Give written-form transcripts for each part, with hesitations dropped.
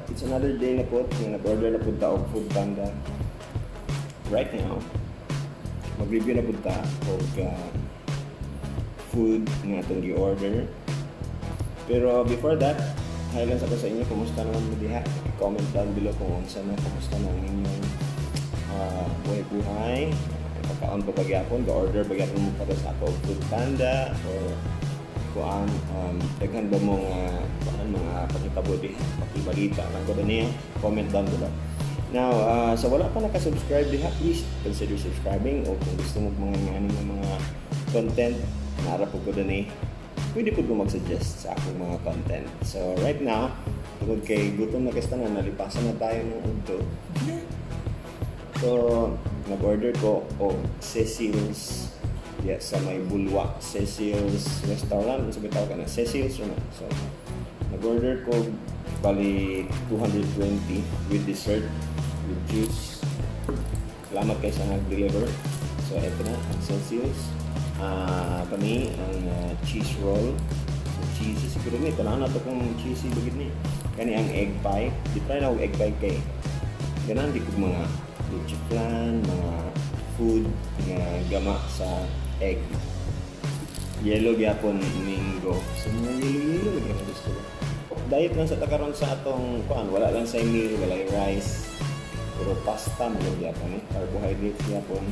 it's another day na po nga nag-order na punta og Food Panda. Right now, mag-review na punta og food nga itong gi-order. Pero before that, highlights ako sa inyo kumusta naman mo diha. Comment down below kung kumusta na ang inyong buhay-buhay. Pagkaon pa pagyapon, ga-order pagyapon mo para sa ako Food Panda or kuan daghan ba mo mga pakitabo di pakibalita lang ko niya, comment down below. Now, sa wala pa naka-subscribe diha, please consider subscribing o kung gusto mo mga content na arap ko din pwede po mag-suggest sa akong mga content. So right now, tungkol kay gutom na kastanan, nalipasan na tayo ng udto. So nag-order ko Cecil's. Yes, sa may Bulwa, Cecil's Restaurant. Ano sabi tawag ka na? Cecil's naman. So, nag-order ko bali 220 with dessert, with juice. Salamat kayo sa nag-deliver. So, ito na, ang Cecil's. Kami, ang cheese roll. So, cheesy siguro ni. Kailangan na ito kung cheesy bagid ni. Kani ang egg pie. Di try na ako egg pie kay. Ganaan di ko mga leche flan, mga food nga gama sa egg. Yellow gyapon mango. So mga yellow gyapon gusto ko. Diet lang sa takaron sa atong kuan, wala lang sa meal, wala rice. Puro pasta mo gyapon carbohydrates gyapon.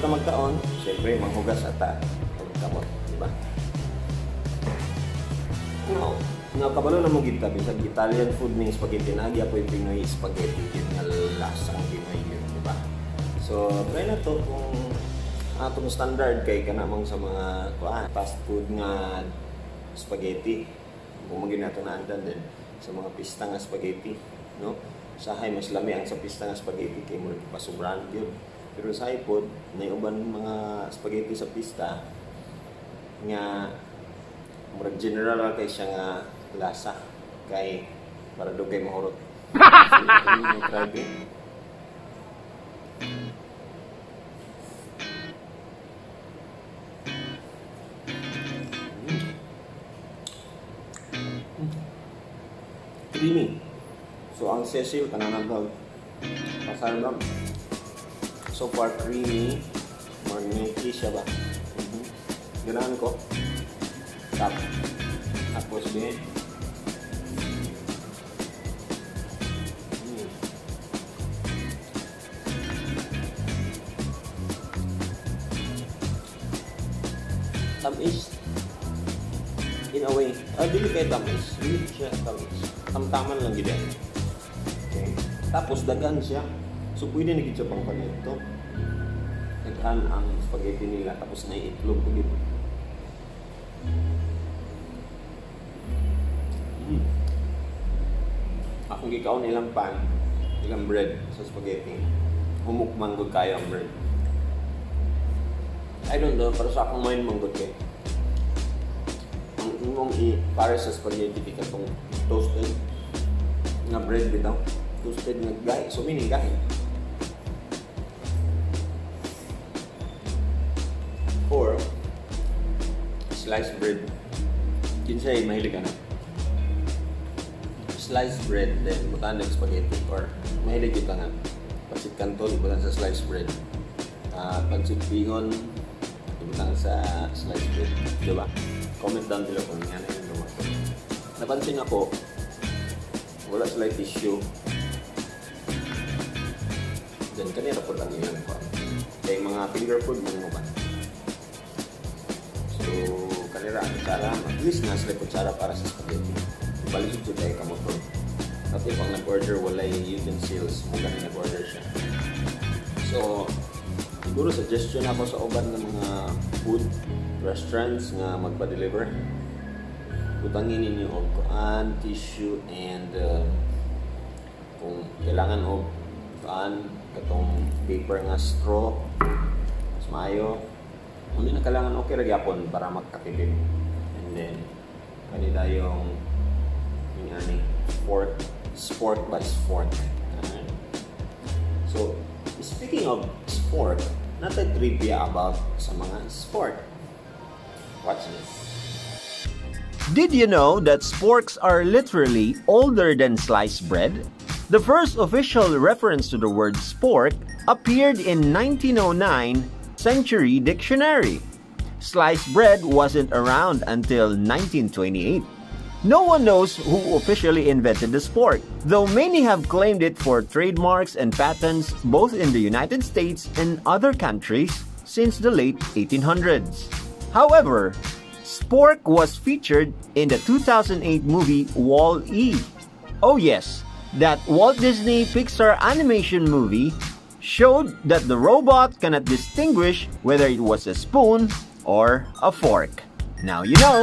Magkaon, syempre manghugas ata pagkamot, di ba? Now, kabalo na mong gita bisag Italian food ning spaghetti na agya po yung Pinoy spaghetti yun nga lasang Pinoy yun, di ba? So, try na to kung atong standard kay kanamang sa mga fast food nga spaghetti. Kung maging nato na andan din sa mga pista nga spaghetti, no? Sahay mas lami ang sa pista nga spaghetti kay mo pasubran yun. Pero sa iPod, na uban mga spaghetti sa pista nga murag general kay siya nga lasa kay para do kay mahurot. Grabe. Creamy. So ang Cecil kananan daw pasar lang. So far creamy, milky siya ba? Ganahan ko. Tapos din. Tamis. In a way. Dili kay tamis. Dili siya tamis. Tamtaman lang gid. Okay. Tapos dagan siya. So pwede na gid pang panito. Naghan ang spaghetti nila tapos na itlog ko dito. Akong gikaw nilang pan, ilang bread sa spaghetti. Humukman ko kayo ang bread. I don't know, pero sa akong mind manggod kay. Ang imong para sa spaghetti katong toasted nga bread bitaw. Toasted nga gahi, so meaning gahi. Or sliced bread. Kinsay mahilig ka na. Sliced bread then butan ng spaghetti or mahilig kita nga. Pasit canton butan sa sliced bread. Pancit bihon butan sa sliced bread, di ba? Comment down below kung yan yung lumato. Napansin ako wala sila tissue. Then kanina po lang ilang pa. Kaya mga finger food mo ba? So kanina ang kutsara, at least na sila kutsara para sa spaghetti. Balisod siya tayo kamotor. At pag nag-order, wala yung utensils. Mula na nag-order siya. So siguro suggestion ako sa uban ng mga food restaurants nga magpa-deliver. Utangin ninyo og kuan, tissue, and kung kailangan og kuan, katong paper nga straw, mas maayo. Hindi na kailangan okay ra gyapon para magkatipid. And then kanila yung ani fork, spork by spork. So speaking of spork, natin trivia about sa mga sport. Watch this. Did you know that sporks are literally older than sliced bread? The first official reference to the word spork appeared in 1909 Century Dictionary. Sliced bread wasn't around until 1928. No one knows who officially invented the spork, though many have claimed it for trademarks and patents both in the United States and other countries since the late 1800s. However, spork was featured in the 2008 movie Wall-E. Oh yes, that Walt Disney Pixar animation movie showed that the robot cannot distinguish whether it was a spoon or a fork. Now you know.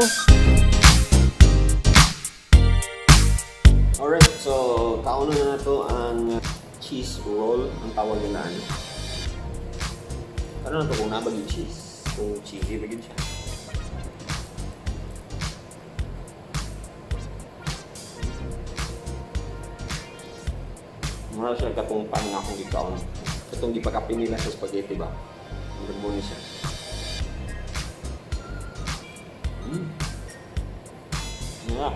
Alright, so kauna na nato ang cheese roll, ang tawag nila. Ano na ito kung nabag yung cheese? Kung cheesy bagin siya. Mura siya katong pan nga akong ikaw. Katong gipakapin nila sa spaghetti ba? Ang gagawin siya. Yeah.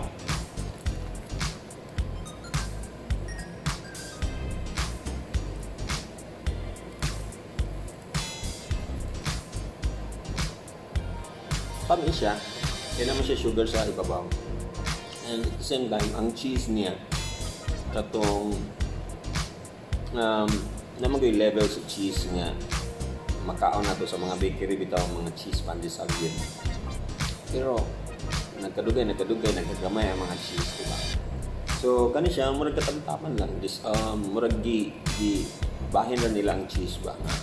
Tamis siya. Kaya naman siya sugar sa ibabaw. And at the same time, ang cheese niya katong naman yung level sa cheese nga makaon na to sa mga bakery bitaw mga cheese pandesal yun. Pero nagkadugay, nagkagamay ang mga cheese, diba? So kani siya murag katamtaman lang. Murag bahin na nila ang cheese ba nga.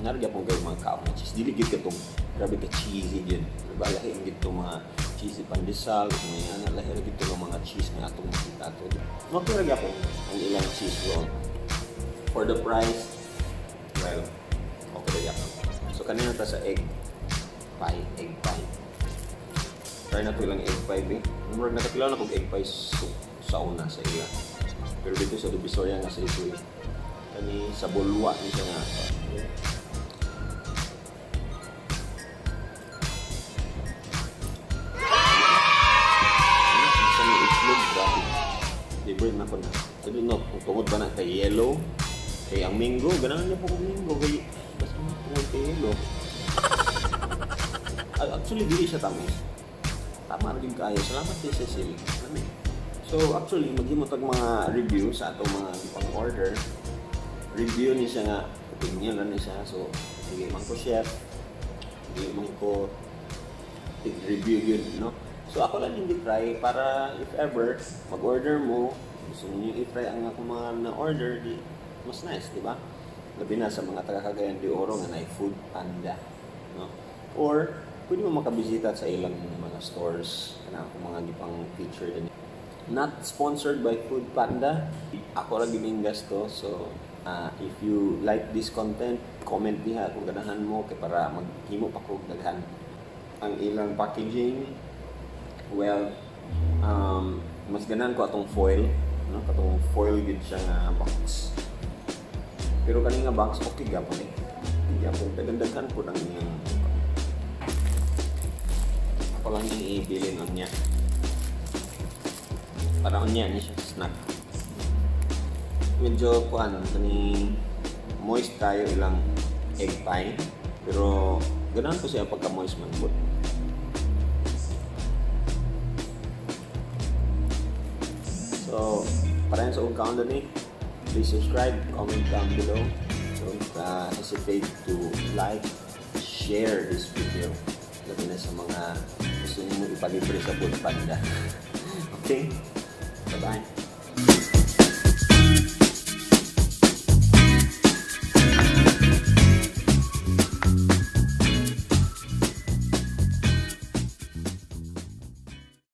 Naragya pong kayo mga kaon ng cheese. Dili gid katong grabe ka cheesy yun. Diba lahi ang gito mga cheesy pandesal, may lahi ang gito mga cheese nga atong makita to. Makuragya po ang ilang cheese roll. For the price, well, okay na yan. So, kanina ta sa egg pie. Try na ito ilang egg pie, eh. Murag nakapilaw na kong egg pie sa una sa ila. Pero dito sa Divisoria nga sa ito, kani sa Bulwa ni siya nga. Sa may itlog, grabe. Libre na ko na. Sabi no, kung tungod ba na kay yellow, kaya ang mango, ganahan niya po kung mango. Kaya basta tungod kay yellow. Actually, dili siya tamis. Tama rin kayo. Salamat din sa Cecil. So, actually, maghimot ang mga review sa atong mga pang-order. Review niya siya nga, opinion na niya siya. So, hindi man ko chef, hindi man ko review yun, no? So, ako lang hindi try para if ever mag-order mo, gusto niyo i-try ang ako mga na-order, mas nice, di ba? Labi na sa mga taga-Cagayan de Oro nga na Food Panda, no? Or pwede mo makabisita sa ilang mga stores kana ako mga gipang feature din. Not sponsored by Food Panda. Ako ra gimingas to. So if you like this content, comment diha kung ganahan mo kay para maghimo pa ko daghan. Ang ilang packaging, well, mas ganahan ko atong foil, no? Katong foil gid siya nga box. Pero kani nga box okay gyapon eh. Gyapon daghan ko nang iyang ako lang yung ibilin on niya. Para on niya siya snack. Medyo kani moist tayo ilang egg pie. Pero ganahan ko siya pagka moist man po. So para sa ug kaon ni, please subscribe, comment down below. Don't hesitate to like, share this video. Labi na sa mga gusto niyo ipalibre sa Food Panda. Okay? Bye-bye.